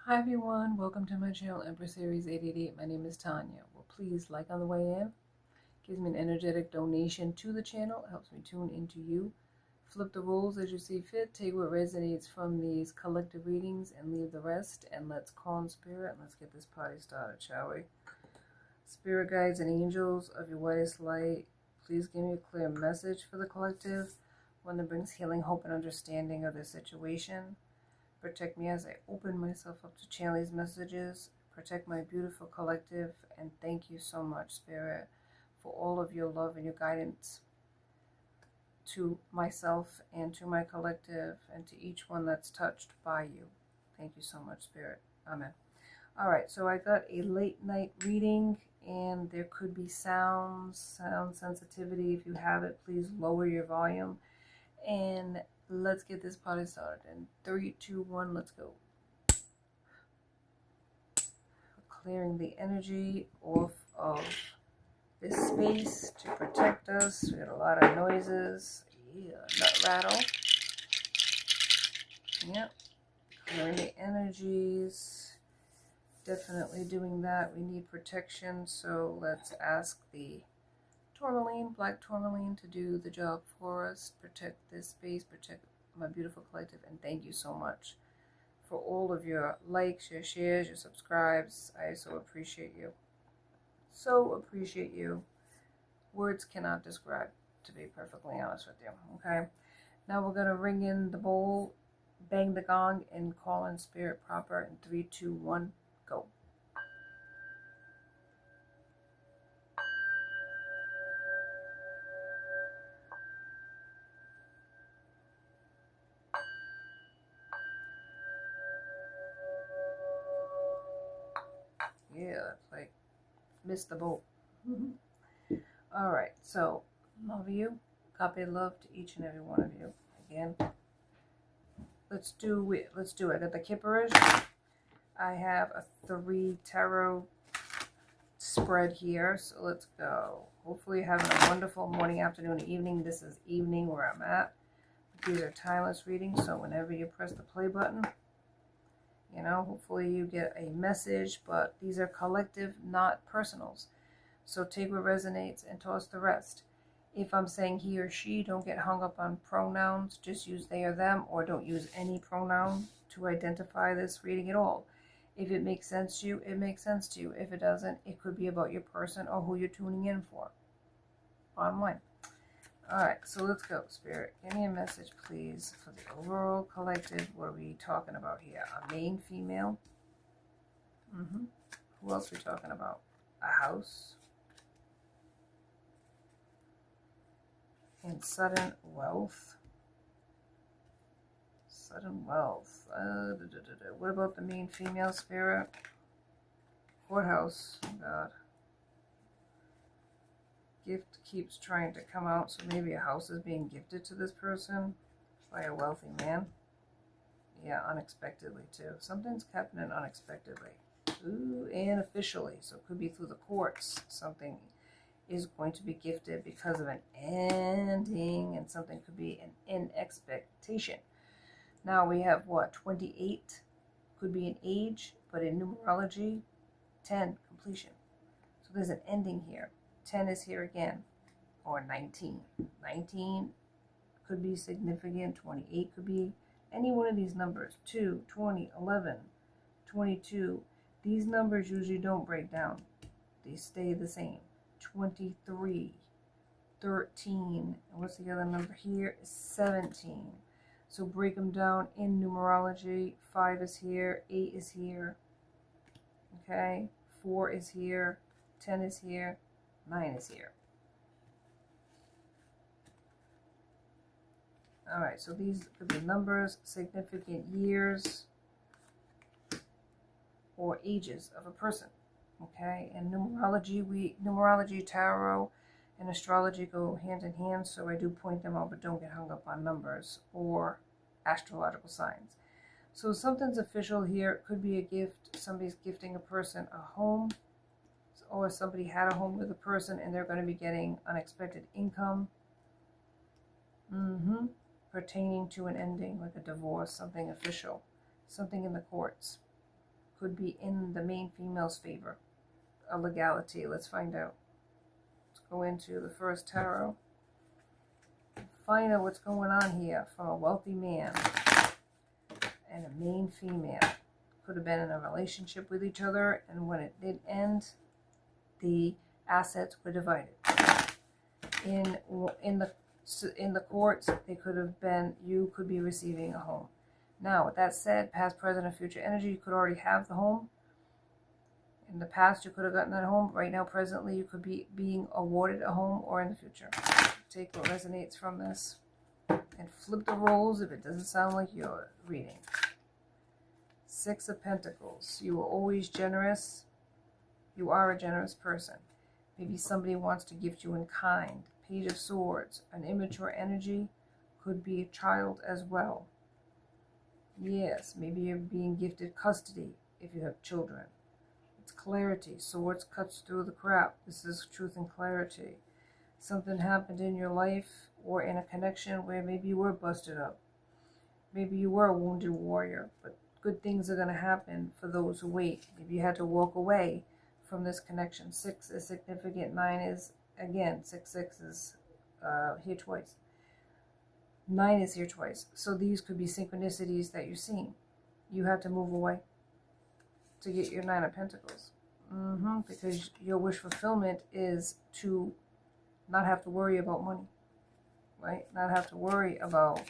Hi everyone, welcome to my channel, Empress Aries 888. My name is Tanya. Well, please like on the way in. Gives me an energetic donation to the channel. It helps me tune into you. Flip the rules as you see fit. Take what resonates from these collective readings and leave the rest. And let's call in spirit and let's get this party started, shall we? Spirit guides and angels of your whitest light, please give me a clear message for the collective, one that brings healing, hope, and understanding of their situation. Protect me as I open myself up to channel these messages. Protect my beautiful collective. And thank you so much, Spirit, for all of your love and your guidance to myself and to my collective and to each one that's touched by you. Thank you so much, Spirit. Amen. All right, so I got a late night reading and there could be sound sensitivity. If you have it, please lower your volume. And let's get this party started. In 3, 2, 1, let's go. Clearing the energy off of this space to protect us. We got a lot of noises. Yeah, nut rattle. Yep. Clearing the energies. Definitely doing that. We need protection, so let's ask the tourmaline, black tourmaline, to do the job for us. Protect this space, protect my beautiful collective, and thank you so much for all of your likes, your shares, your subscribes. I so appreciate you. So appreciate you. Words cannot describe, to be perfectly honest with you. Okay. Now we're going to ring in the bowl, bang the gong, and call in spirit proper in 3, 2, 1, go. Yeah, that's like missed the boat. All right, so love you. Copy love to each and every one of you. Again, let's do it. I got the Kipperish. I have a 3 tarot spread here, so let's go. Hopefully you're having a wonderful morning, afternoon, evening. This is evening where I'm at. These are timeless readings, so whenever you press the play button, you know, hopefully you get a message, but these are collective, not personals. So take what resonates and toss the rest. If I'm saying he or she, don't get hung up on pronouns. Just use they or them, or don't use any pronoun to identify this reading at all. If it makes sense to you, it makes sense to you. If it doesn't, it could be about your person or who you're tuning in for. Bottom line. All right, so let's go, Spirit. Give me a message, please, for the overall collective. What are we talking about here? A main female. Who else are we talking about? A house. And sudden wealth. Sudden wealth. What about the main female, Spirit? Courthouse. Oh, God. Gift keeps trying to come out, so maybe a house is being gifted to this person by a wealthy man. Yeah, unexpectedly, too. Something's happening unexpectedly. Ooh, and officially. So it could be through the courts. Something is going to be gifted because of an ending, and something could be an in expectation. Now we have what? 28 could be an age, but in numerology, 10, completion. So there's an ending here. 10 is here again, or 19. 19 could be significant. 28 could be any one of these numbers. 2, 20, 11, 22. These numbers usually don't break down. They stay the same. 23, 13, and what's the other number here? 17. So break them down in numerology. 5 is here, 8 is here, okay? 4 is here, 10 is here, 9 is here. All right, so these could be numbers, significant years, or ages of a person, okay? And numerology, tarot, and astrology go hand in hand, so I do point them out, but don't get hung up on numbers or astrological signs. So something's official here. It could be a gift. Somebody's gifting a person a home, or somebody had a home with a person and they're going to be getting unexpected income. Pertaining to an ending, like a divorce, something official, something in the courts. could be in the main female's favor. A legality. Let's find out. Let's go into the first tarot. Find out what's going on here for a wealthy man and a main female. Could have been in a relationship with each other, and when it did end, the assets were divided. In the courts, they could have been, you could be receiving a home. Now, with that said, past, present, and future energy, you could already have the home. In the past, you could have gotten that home. Right now, presently, you could be being awarded a home, or in the future. Take what resonates from this and flip the roles if it doesn't sound like you're reading. Six of Pentacles. You are always generous. You are a generous person. Maybe somebody wants to gift you in kind. Page of Swords. An immature energy. Could be a child as well. Yes, maybe you're being gifted custody if you have children. It's clarity. Swords cuts through the crap. This is truth and clarity. Something happened in your life or in a connection where maybe you were busted up. Maybe you were a wounded warrior, but good things are going to happen for those who wait. Maybe you had to walk away from this connection. 6 is significant. 9 is, again, 6 is here twice. 9 is here twice. So these could be synchronicities that you're seeing. You had to move away to get your 9 of Pentacles. Because your wish fulfillment is to not have to worry about money, right? Not have to worry about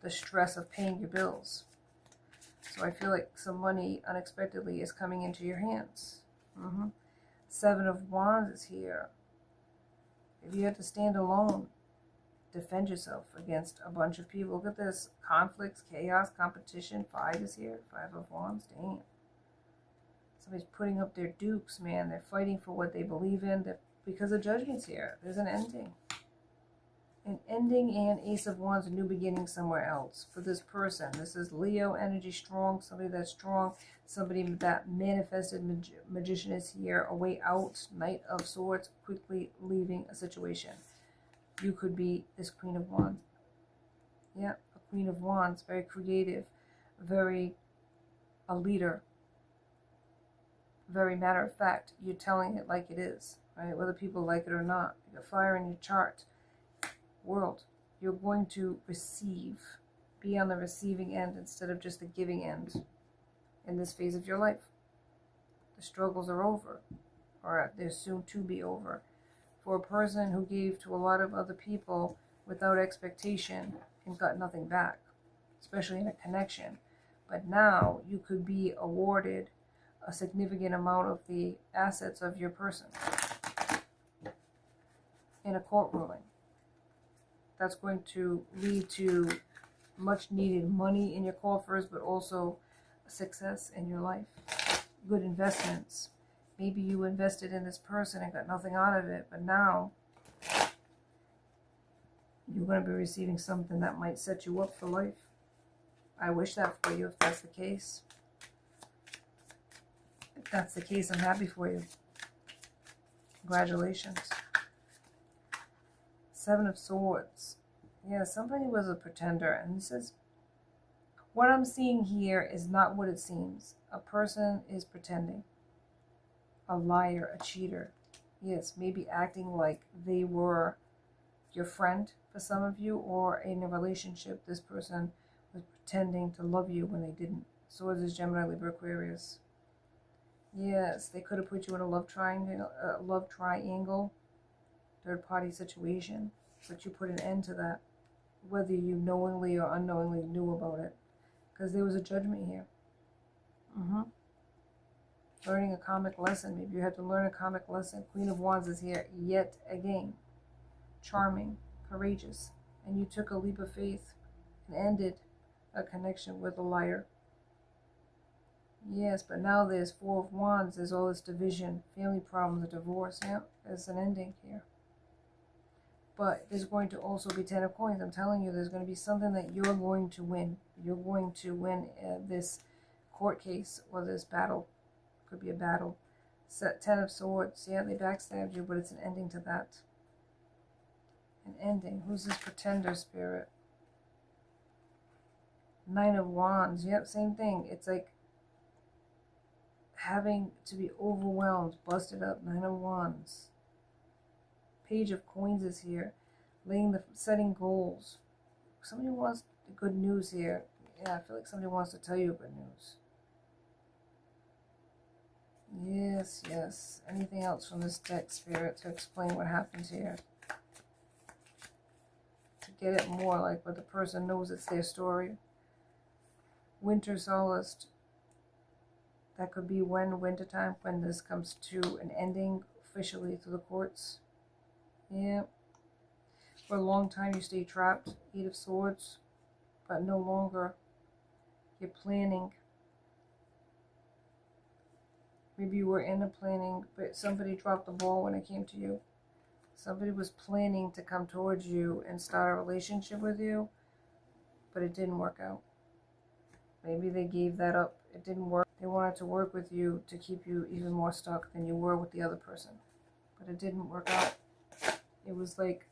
the stress of paying your bills. So I feel like some money unexpectedly is coming into your hands. 7 of Wands is here. If you had to stand alone, defend yourself against a bunch of people. Look at this. Conflicts, chaos, competition. 5 is here. 5 of Wands. Damn. Somebody's putting up their dukes, man. They're fighting for what they believe in. Because the Judgment's here. There's an ending. An ending and Ace of Wands, a new beginning somewhere else for this person. This is Leo energy, strong, somebody that's strong, somebody that manifested magician is here, a way out, Knight of Swords, quickly leaving a situation. You could be this Queen of Wands. Yeah, a Queen of Wands, very creative, very a leader, very matter of fact. You're telling it like it is, right? Whether people like it or not. You got fire in your chart. World, you're going to receive, be on the receiving end instead of just the giving end in this phase of your life. The struggles are over, or they're soon to be over. For a person who gave to a lot of other people without expectation and got nothing back, especially in a connection. But now you could be awarded a significant amount of the assets of your person in a court ruling. That's going to lead to much needed money in your coffers, but also success in your life. Good investments. Maybe you invested in this person and got nothing out of it, but now you're going to be receiving something that might set you up for life. I wish that for you if that's the case. If that's the case, I'm happy for you. Congratulations. 7 of Swords. Yeah, somebody was a pretender. And this is, what I'm seeing here is not what it seems. A person is pretending. A liar, a cheater. Yes, maybe acting like they were your friend for some of you, or in a relationship, this person was pretending to love you when they didn't. Swords is Gemini, Libra, Aquarius. Yes, they could have put you in a love triangle, third-party situation, but you put an end to that, whether you knowingly or unknowingly knew about it, because there was a judgment here. Learning a karmic lesson. Maybe you had to learn a karmic lesson. Queen of Wands is here yet again. Charming, courageous, and you took a leap of faith and ended a connection with a liar. Yes, but now there's 4 of Wands. There's all this division, family problems, a divorce. Yeah, there's an ending here. But there's going to also be 10 of Coins. I'm telling you, there's going to be something that you're going to win. You're going to win this court case or this battle. Could be a battle. 10 of Swords. Yeah, they backstabbed you, but it's an ending to that. An ending. Who's this pretender spirit? 9 of Wands. Yep, same thing. It's like having to be overwhelmed, busted up, 9 of Wands. Page of Coins is here, setting goals. Somebody wants good news here. Yeah, I feel like somebody wants to tell you good news. Yes, yes. Anything else from this deck, Spirit, to explain what happens here? To get it more like what the person knows it's their story. Winter Solace. That could be wintertime, when this comes to an ending officially through the courts. Yeah. For a long time you stay trapped. 8 of Swords. But no longer. You're planning. Maybe you were in a planning, but somebody dropped the ball when it came to you. Somebody was planning to come towards you and start a relationship with you, but it didn't work out. Maybe they gave that up. It didn't work. They wanted to work with you to keep you even more stuck than you were with the other person, but it didn't work out. It was like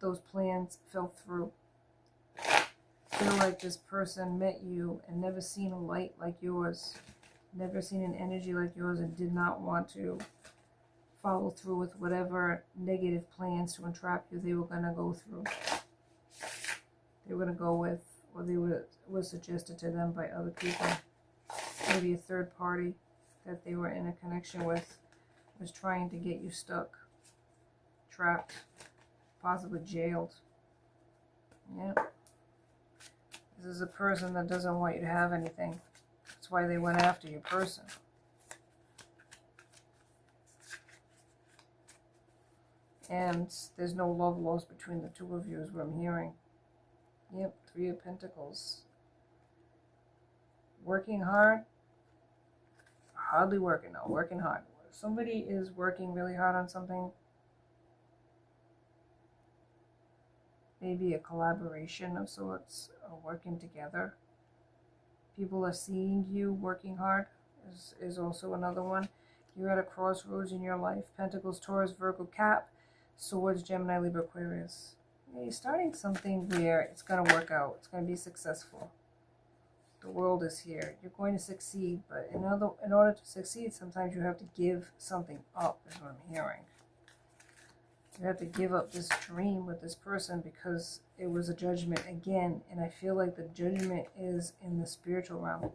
those plans fell through. I feel like this person met you and never seen a light like yours, never seen an energy like yours, and did not want to follow through with whatever negative plans to entrap you they were going to go through. They were going to go with, or they was suggested to them by other people. Maybe a third party that they were in a connection with was trying to get you stuck, trapped, possibly jailed. Yeah. This is a person that doesn't want you to have anything. That's why they went after your person. And there's no love lost between the two of you is what I'm hearing. Yep, 3 of Pentacles. Working hard. Hardly working, no, working hard. Somebody is working really hard on something. Maybe a collaboration of sorts, or working together. People are seeing you working hard is also another one. You're at a crossroads in your life. Pentacles, Taurus, Virgo, Cap, Swords, Gemini, Libra, Aquarius. Yeah, you're starting something where it's going to work out. It's going to be successful. The world is here. You're going to succeed, but in order to succeed, sometimes you have to give something up, is what I'm hearing. You have to give up this dream with this person because it was a judgment again, and I feel like the judgment is in the spiritual realm,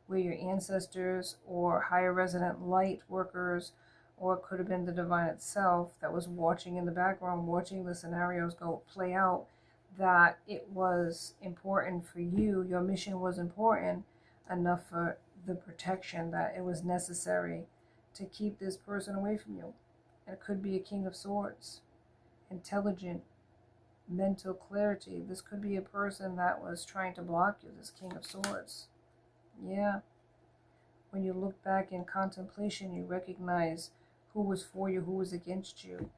where your ancestors or higher resident light workers, or it could have been the divine itself that was watching in the background, watching the scenarios play out, that it was important for you, your mission was important enough for the protection that it was necessary to keep this person away from you. It could be a King of Swords, intelligent, mental clarity. This could be a person that was trying to block you, this King of Swords. Yeah. When you look back in contemplation, you recognize who was for you, who was against you.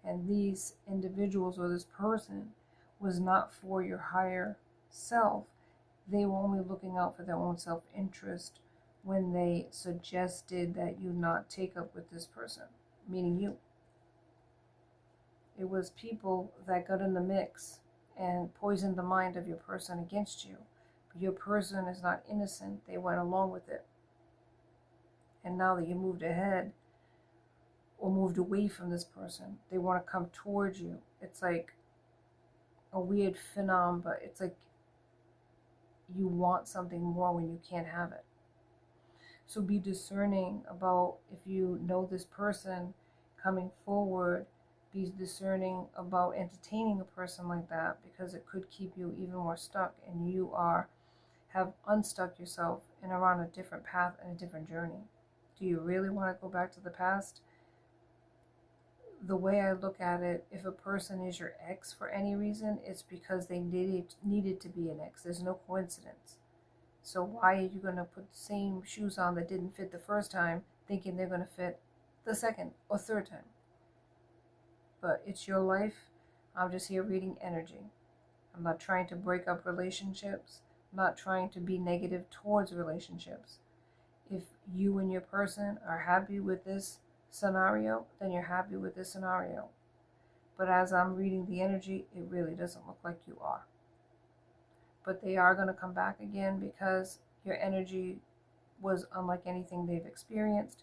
And these individuals or this person was not for your higher self. They were only looking out for their own self-interest when they suggested that you not take up with this person, meaning you. It was people that got in the mix and poisoned the mind of your person against you. But your person is not innocent. They went along with it. And now that you moved ahead or moved away from this person, they want to come towards you. It's like a weird phenomenon, but it's like you want something more when you can't have it. So be discerning about if you know this person coming forward. Be discerning about entertaining a person like that, because it could keep you even more stuck, and you have unstuck yourself and are on a different path and a different journey. Do you really want to go back to the past? The way I look at it, if a person is your ex for any reason, it's because they needed to be an ex. There's no coincidence. So why are you going to put the same shoes on that didn't fit the first time, thinking they're going to fit the second or third time? But it's your life. I'm just here reading energy. I'm not trying to break up relationships. I'm not trying to be negative towards relationships. If you and your person are happy with this scenario, then you're happy with this scenario. But as I'm reading the energy, it really doesn't look like you are. But they are going to come back again, because your energy was unlike anything they've experienced.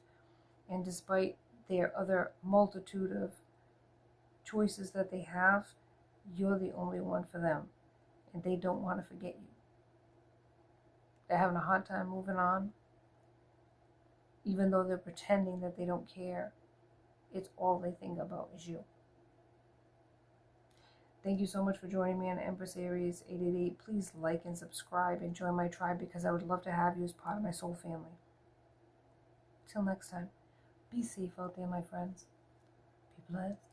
And despite their other multitude of choices that they have, you're the only one for them. And they don't want to forget you. They're having a hard time moving on. Even though they're pretending that they don't care, it's all they think about is you. Thank you so much for joining me on Empress Aries 888. Please like and subscribe and join my tribe, because I would love to have you as part of my soul family. Till next time, be safe out there, my friends. Be blessed.